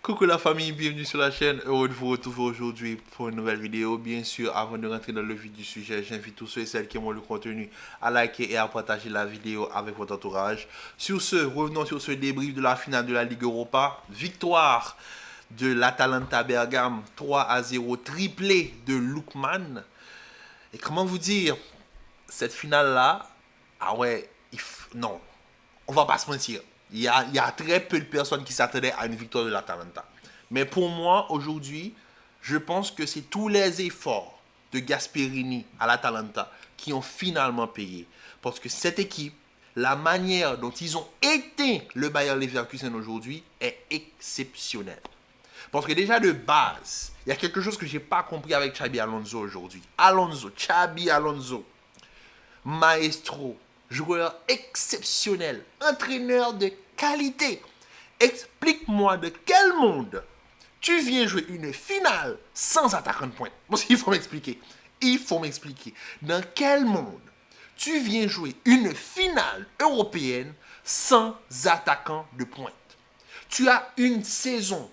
Coucou la famille, bienvenue sur la chaîne. Heureux de vous retrouver aujourd'hui pour une nouvelle vidéo. Bien sûr, avant de rentrer dans le vif du sujet, j'invite tous ceux et celles qui aiment le contenu à liker et à partager la vidéo avec votre entourage. Sur ce, revenons sur ce débrief de la finale de la Ligue Europa. Victoire de l'Atalanta Bergame 3-0, triplé de Lookman. Et comment vous dire, cette finale-là, ah ouais, non, on va pas se mentir. Il y a très peu de personnes qui s'attendaient à une victoire de l'Atalanta. Mais pour moi, aujourd'hui, je pense que c'est tous les efforts de Gasperini à l'Atalanta qui ont finalement payé. Parce que cette équipe, la manière dont ils ont éteint le Bayer Leverkusen aujourd'hui est exceptionnelle. Parce que déjà de base, il y a quelque chose que je n'ai pas compris avec Xabi Alonso aujourd'hui. Xabi Alonso, maestro, joueur exceptionnel, entraîneur de qualité. Explique-moi de quel monde tu viens jouer une finale sans attaquant de pointe. Bon, il faut m'expliquer. Il faut m'expliquer. Dans quel monde tu viens jouer une finale européenne sans attaquant de pointe? Tu as une saison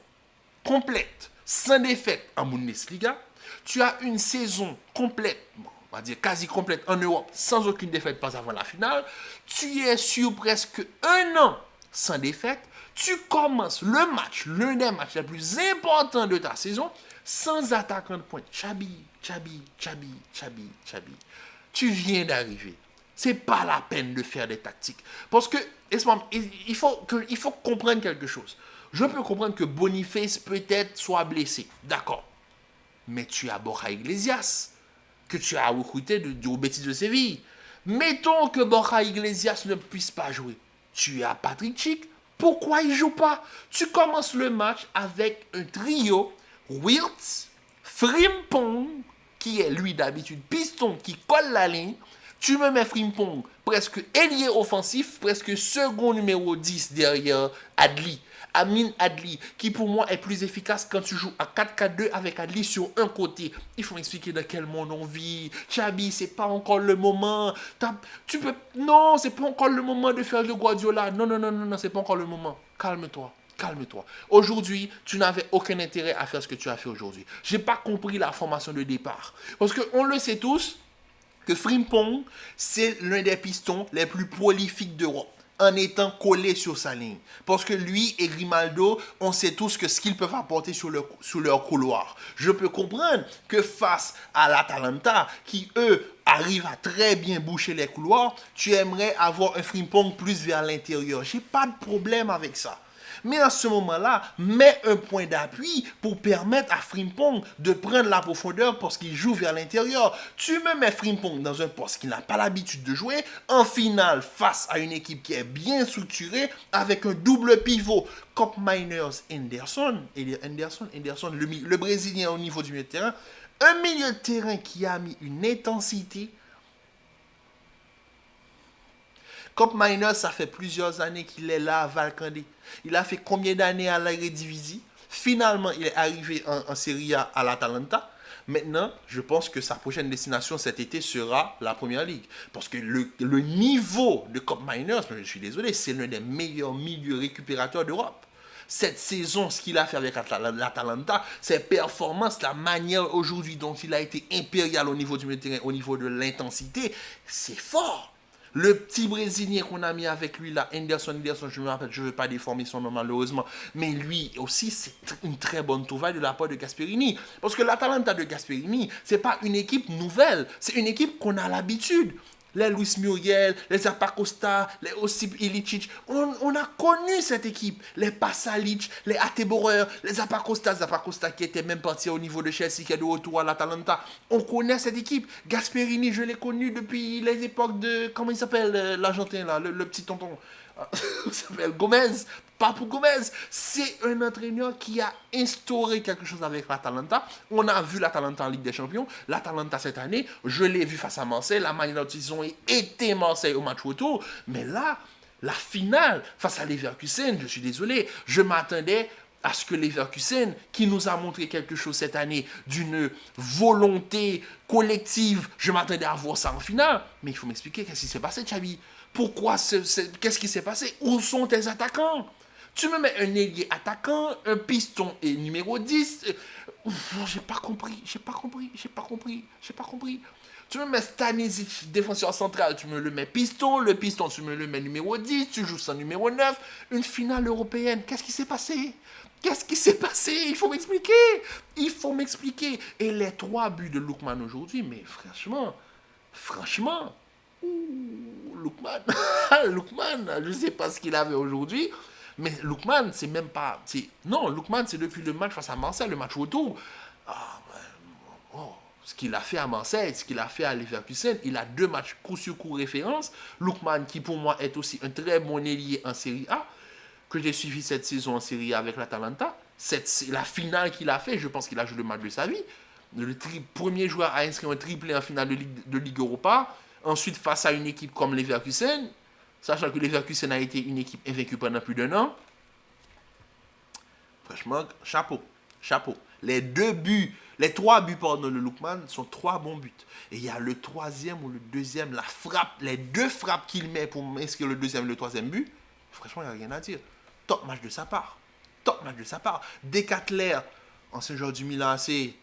complète, sans défaite en Bundesliga. Tu as une saison complète, on va dire quasi complète en Europe, sans aucune défaite pas avant la finale. Tu es sur presque un an sans défaite. Tu commences le match, l'un des matchs les plus importants de ta saison, sans attaquant de pointe. Xabi. Tu viens d'arriver. C'est pas la peine de faire des tactiques. Parce que, il faut comprendre quelque chose. Je peux comprendre que Boniface peut-être soit blessé. D'accord. Mais tu as Borja Iglesias, que tu as recruté du Betis de Séville. Mettons que Borja Iglesias ne puisse pas jouer. Tu as Patrick Schick. Pourquoi il ne joue pas? Tu commences le match avec un trio, Wirtz, Frimpong, qui est lui d'habitude piston qui colle la ligne. Tu me mets Frimpong presque ailier offensif, presque second numéro 10 derrière Adli. Amin Adli, qui pour moi est plus efficace quand tu joues à 4-4-2 avec Adli sur un côté. Il faut m'expliquer dans quel monde on vit. Xabi, c'est pas encore le moment. Non, c'est pas encore le moment de faire le Guardiola. Non, c'est pas encore le moment. Calme-toi. Aujourd'hui, tu n'avais aucun intérêt à faire ce que tu as fait aujourd'hui. J'ai pas compris la formation de départ. Parce qu'on le sait tous que Frimpong, c'est l'un des pistons les plus prolifiques d'Europe en étant collé sur sa ligne. Parce que lui et Grimaldo, on sait tous que ce qu'ils peuvent apporter sur leur couloir. Je peux comprendre que face à l'Atalanta, qui eux arrivent à très bien boucher les couloirs, tu aimerais avoir un Frimpong plus vers l'intérieur. J'ai pas de problème avec ça. Mais à ce moment-là, mets un point d'appui pour permettre à Frimpong de prendre la profondeur parce qu'il joue vers l'intérieur. Tu me mets Frimpong dans un poste qu'il n'a pas l'habitude de jouer en finale face à une équipe qui est bien structurée avec un double pivot. Cop Miners Henderson, le Brésilien au niveau du milieu de terrain. Un milieu de terrain qui a mis une intensité. Cop Miners, ça fait plusieurs années qu'il est là à Valcandé. Il a fait combien d'années à l'Eredivisie? Finalement, il est arrivé en Serie A à l'Atalanta. Maintenant, je pense que sa prochaine destination cet été sera la Première Ligue. Parce que le niveau de Cop Miners, je suis désolé, c'est l'un des meilleurs milieux récupérateurs d'Europe. Cette saison, ce qu'il a fait avec l'Atalanta, ses performances, la manière aujourd'hui dont il a été impérial au niveau du terrain, au niveau de l'intensité, c'est fort. Le petit Brésilien qu'on a mis avec lui là, Henderson, je me rappelle, je ne veux pas déformer son nom malheureusement, mais lui aussi, c'est une très bonne trouvaille de la part de Gasperini. Parce que l'Atalanta de Gasperini, ce n'est pas une équipe nouvelle, c'est une équipe qu'on a l'habitude. Les Luis Muriel, les Zapacosta, les Osip Ilicic, on a connu cette équipe. Les Pasalic, les Ateborer, les Zapacosta qui était même parti au niveau de Chelsea, qui est de retour à l'Atalanta. On connaît cette équipe. Gasperini, je l'ai connu depuis les époques de, comment il s'appelle, l'Argentin là, le petit tonton. Il s'appelle Gomez. Papou Gomez, c'est un entraîneur qui a instauré quelque chose avec l'Atalanta. On a vu l'Atalanta en Ligue des Champions. L'Atalanta cette année, je l'ai vu face à Marseille. La manière dont ils ont été Marseille au match retour. Mais là, la finale face à Leverkusen, je suis désolé, je m'attendais à ce que Leverkusen, qui nous a montré quelque chose cette année d'une volonté collective, je m'attendais à voir ça en finale. Mais il faut m'expliquer qu'est-ce qui s'est passé, Xavi. Qu'est-ce qui s'est passé? Où sont tes attaquants? Tu me mets un ailier attaquant, un piston et numéro 10. J'ai pas compris. Tu me mets Stanisic, défenseur central, tu me le mets piston. Le piston, tu me le mets numéro 10. Tu joues sans numéro 9. Une finale européenne. Qu'est-ce qui s'est passé? Il faut m'expliquer. Et les 3 buts de Lookman aujourd'hui, mais franchement, Lookman, Lookman, je sais pas ce qu'il avait aujourd'hui, mais Lookman, c'est même pas. Non, Lookman, c'est depuis le match face à Marseille, le match retour. Ah, oh, ce qu'il a fait à Marseille, ce qu'il a fait à Leverkusen, il a 2 matchs coup sur coup référence. Lookman, qui pour moi est aussi un très bon ailier en Série A, que j'ai suivi cette saison en Série A avec l'Atalanta. La finale qu'il a fait, je pense qu'il a joué le match de sa vie. Le premier joueur à inscrire un triplé en finale de Ligue Europa. Ensuite, face à une équipe comme Leverkusen, sachant que Leverkusen a été une équipe invaincue pendant plus d'1 an. Franchement, chapeau. Les 3 buts de Lookman sont 3 bons buts. Et il y a le 3e ou le 2e, la frappe, les 2 frappes qu'il met pour inscrire le 2e et le 3e but. Franchement, il n'y a rien à dire. Top match de sa part. Decathlon, ancien joueur du Milan AC,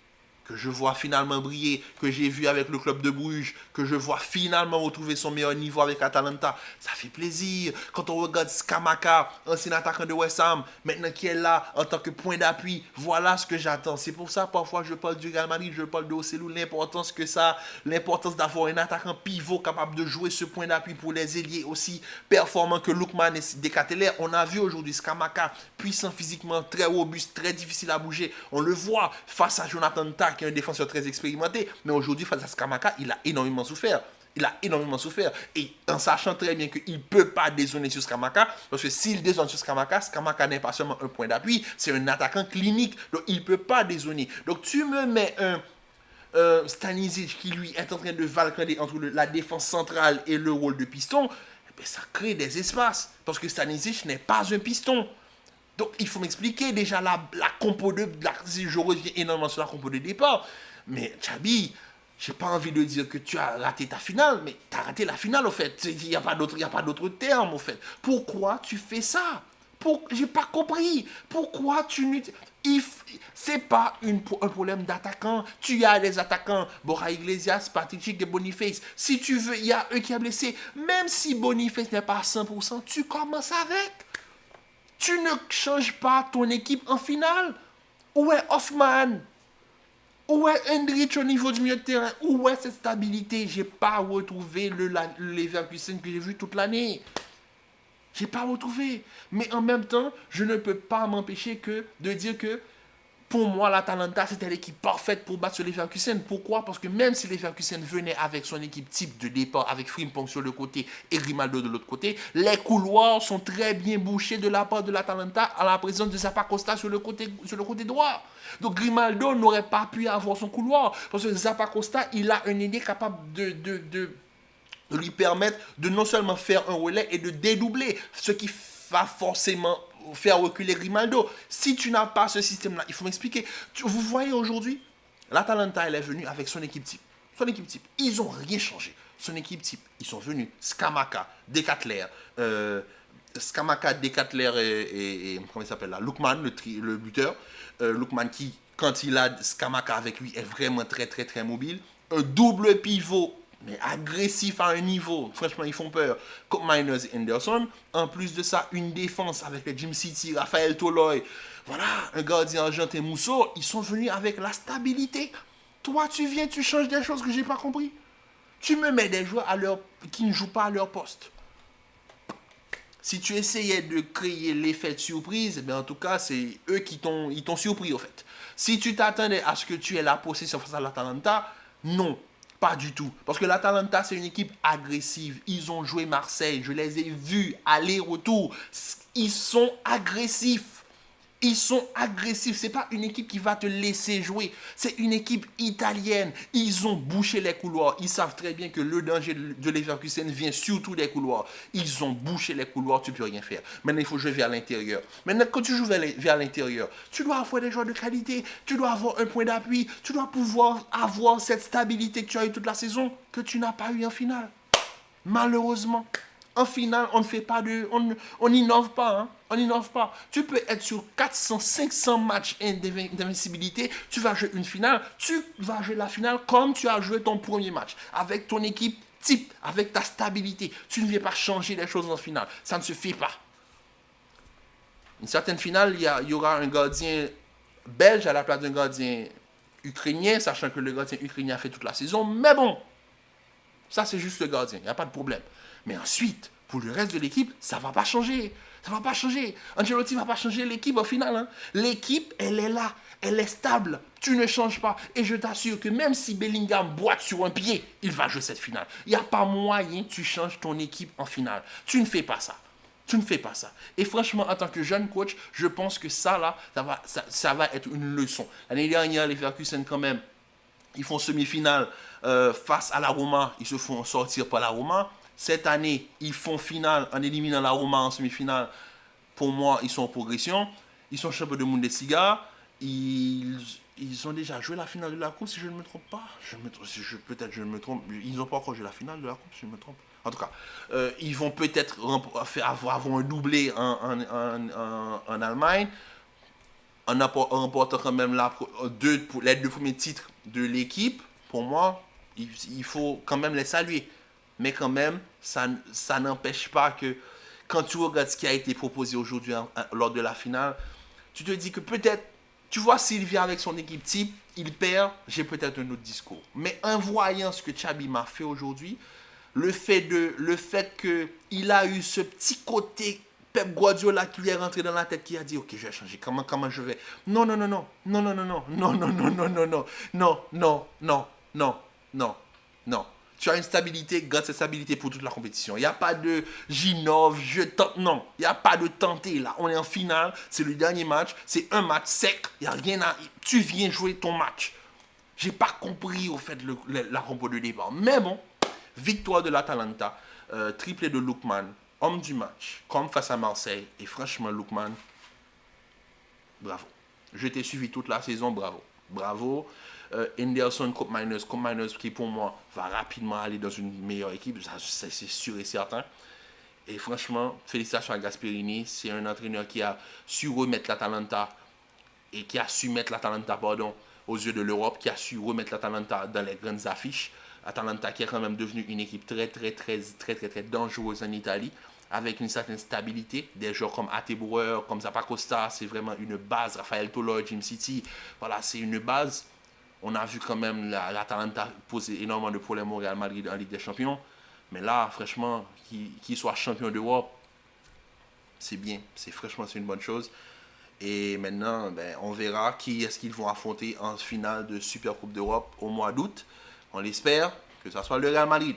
que je vois finalement briller, que j'ai vu avec le club de Bruges, que je vois finalement retrouver son meilleur niveau avec Atalanta. Ça fait plaisir. Quand on regarde Scamacca, ancien attaquant de West Ham, maintenant qui est là en tant que point d'appui, voilà ce que j'attends. C'est pour ça, parfois, je parle du Real Madrid, je parle de Ocelou, l'importance d'avoir un attaquant pivot capable de jouer ce point d'appui pour les ailiers aussi performants que Lookman et Decathlon. On a vu aujourd'hui Scamacca, puissant physiquement, très robuste, très difficile à bouger. On le voit face à Jonathan Tah, qui est un défenseur très expérimenté, mais aujourd'hui face à Scamacca, il a énormément souffert. Et en sachant très bien qu'il ne peut pas dézonner sur Scamacca, parce que s'il dézonne sur Scamacca, Scamacca n'est pas seulement un point d'appui, c'est un attaquant clinique, donc il ne peut pas dézonner. Donc tu me mets un Stanisic qui lui est en train de valcander entre la défense centrale et le rôle de piston, ça crée des espaces, parce que Stanisic n'est pas un piston. Donc, il faut m'expliquer déjà la compo de... je reviens énormément sur la compo de départ. Mais, Chabi, j'ai pas envie de dire que tu as raté ta finale, mais tu as raté la finale, au fait. Il n'y a pas d'autre terme, au fait. Pourquoi tu fais ça? J'ai pas compris. Pourquoi tu n'utilises... C'est pas un problème d'attaquant. Tu as des attaquants. Borja Iglesias, Patrick et Boniface. Si tu veux, il y a eux qui a blessé. Même si Boniface n'est pas à 100%, tu commences avec. Tu ne changes pas ton équipe en finale. Où est Hoffman? Où est Hendrich au niveau du milieu de terrain? Où est cette stabilité? J'ai pas retrouvé le Leverkusen que j'ai vu toute l'année. J'ai pas retrouvé. Mais en même temps, je ne peux pas m'empêcher de dire que pour moi, l'Atalanta, c'était l'équipe parfaite pour battre les Leverkusen. Pourquoi? Parce que même si les Leverkusen venait avec son équipe type de départ, avec Frimpong sur le côté et Grimaldo de l'autre côté, les couloirs sont très bien bouchés de la part de l'Atalanta à la présence de Zappacosta sur le côté droit. Donc Grimaldo n'aurait pas pu avoir son couloir. Parce que Zappacosta, il a un ailier capable de lui permettre de non seulement faire un relais et de dédoubler, ce qui va forcément faire reculer Grimaldo. Si tu n'as pas ce système-là, il faut m'expliquer. Vous voyez aujourd'hui, l'Atalanta, elle est venue avec son équipe type. Ils n'ont rien changé. Son équipe type, ils sont venus. Scamacca, Decathlon, et comment il s'appelle là, Lookman, le buteur. Lookman qui, quand il a Scamacca avec lui, est vraiment très très très mobile. Un double pivot, mais agressif à un niveau, franchement ils font peur, comme Miners et Henderson. En plus de ça, une défense avec le Jim City, Raphaël Toloi, voilà, un gardien argentin Mousso, ils sont venus avec la stabilité. Toi tu viens, tu changes des choses que j'ai pas compris. Tu me mets des joueurs qui ne jouent pas à leur poste. Si tu essayais de créer l'effet de surprise, en tout cas c'est eux qui t'ont surpris au fait. Si tu t'attendais à ce que tu aies la possession face à l'Atalanta, non. Pas du tout. Parce que l'Atalanta, c'est une équipe agressive. Ils ont joué Marseille. Je les ai vus aller-retour. Ils sont agressifs. C'est pas une équipe qui va te laisser jouer. C'est une équipe italienne. Ils ont bouché les couloirs. Ils savent très bien que le danger de Leverkusen vient surtout des couloirs. Ils ont bouché les couloirs. Tu peux rien faire. Maintenant, il faut jouer vers l'intérieur. Maintenant, quand tu joues vers l'intérieur, tu dois avoir des joueurs de qualité. Tu dois avoir un point d'appui. Tu dois pouvoir avoir cette stabilité que tu as eu toute la saison, que tu n'as pas eu en finale. Malheureusement. En finale, on ne fait pas de... On n'innove pas. Hein? On n'innove pas. Tu peux être sur 400, 500 matchs d'invincibilité. Tu vas jouer une finale. Tu vas jouer la finale comme tu as joué ton premier match. Avec ton équipe type, avec ta stabilité. Tu ne viens pas changer les choses en finale. Ça ne se fait pas. Une certaine finale, il y aura un gardien belge à la place d'un gardien ukrainien, sachant que le gardien ukrainien a fait toute la saison. Mais bon, ça c'est juste le gardien. Il n'y a pas de problème. Mais ensuite, pour le reste de l'équipe, ça ne va pas changer. Ça ne va pas changer. Ancelotti ne va pas changer l'équipe au final. Hein. L'équipe, elle est là. Elle est stable. Tu ne changes pas. Et je t'assure que même si Bellingham boite sur un pied, il va jouer cette finale. Il n'y a pas moyen que tu changes ton équipe en finale. Tu ne fais pas ça. Tu ne fais pas ça. Et franchement, en tant que jeune coach, je pense que ça, là, ça va être une leçon. L'année dernière, les Leverkusen, quand même, ils font semi-finale face à la Roma. Ils se font sortir par la Roma. Cette année, ils font finale en éliminant la Roma en semi-finale. Pour moi, ils sont en progression. Ils sont champions de Bundesliga. Ils ont déjà joué la finale de la Coupe, si je ne me trompe pas. Peut-être je me trompe. Ils n'ont pas encore joué la finale de la Coupe, si je me trompe. En tout cas, ils vont peut-être avoir un doublé en Allemagne, en remportant quand même les deux premiers titres de l'équipe. Pour moi, il faut quand même les saluer. Mais quand même, ça n'empêche pas que quand tu regardes ce qui a été proposé aujourd'hui lors de la finale, tu te dis que peut-être, tu vois, s'il vient avec son équipe type, il perd, j'ai peut-être un autre discours. Mais en voyant ce que Xabi m'a fait aujourd'hui, le fait qu'il a eu ce petit côté Pep Guardiola qui lui est rentré dans la tête, qui a dit, ok, je vais changer, comment je vais... Non, non, non, non, non, non, non, non, non, non, non, non, non, non, non, non, non, non, non, non. Tu as une stabilité, garde cette stabilité pour toute la compétition. Il n'y a pas de j'innove, je tente. Non, il n'y a pas de tenter là. On est en finale, c'est le dernier match, c'est un match sec. Il n'y a rien à. Tu viens jouer ton match. J'ai pas compris au fait la compo de départ. Mais bon, victoire de l'Atalanta, triplé de Lookman, homme du match, comme face à Marseille. Et franchement, Lookman, bravo. Je t'ai suivi toute la saison, bravo. Bravo. Henderson, Cup Miners qui pour moi va rapidement aller dans une meilleure équipe, c'est sûr et certain. Et franchement, félicitations à Gasperini, c'est un entraîneur qui a su remettre l'Atalanta et qui a su mettre l'Atalanta, aux yeux de l'Europe, qui a su remettre l'Atalanta dans les grandes affiches. Atalanta qui est quand même devenue une équipe très dangereuse en Italie, avec une certaine stabilité. Des joueurs comme Atebouer, comme Zappacosta, c'est vraiment une base. Rafael Tolo, Jim City, voilà, c'est une base. On a vu quand même l'Atalanta poser énormément de problèmes au Real Madrid en Ligue des Champions. Mais là, franchement, qu'il soit champion d'Europe, c'est bien. Franchement, c'est une bonne chose. Et maintenant, on verra qui est-ce qu'ils vont affronter en finale de Super Coupe d'Europe au mois d'août. On l'espère que ce soit le Real Madrid.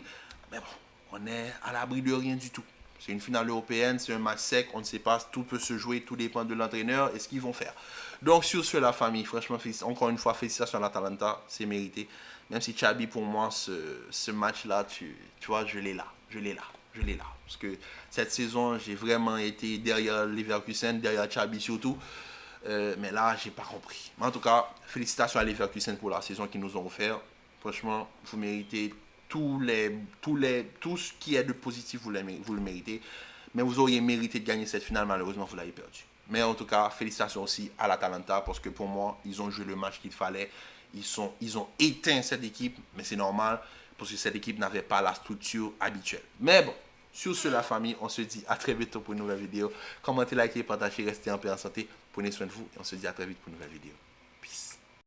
Mais bon, on est à l'abri de rien du tout. C'est une finale européenne, c'est un match sec, on ne sait pas, tout peut se jouer, tout dépend de l'entraîneur et ce qu'ils vont faire. Donc sur ce, la famille, franchement, encore une fois, félicitations à l'Atalanta, c'est mérité. Même si Xabi, pour moi, ce match-là, tu vois, je l'ai là. Parce que cette saison, j'ai vraiment été derrière Leverkusen, derrière Xabi surtout. Mais là, j'ai pas compris. Mais en tout cas, félicitations à Leverkusen pour la saison qu'ils nous ont offert. Franchement, vous méritez tout ce qui est de positif, vous le méritez. Mais vous auriez mérité de gagner cette finale, malheureusement, vous l'avez perdu. Mais en tout cas, félicitations aussi à l'Atalanta, parce que pour moi, ils ont joué le match qu'il fallait. Ils ont éteint cette équipe, mais c'est normal, parce que cette équipe n'avait pas la structure habituelle. Mais bon, sur ce, la famille, on se dit à très bientôt pour une nouvelle vidéo. Commentez, likez, partagez, restez en paix, en santé. Prenez soin de vous et on se dit à très vite pour une nouvelle vidéo.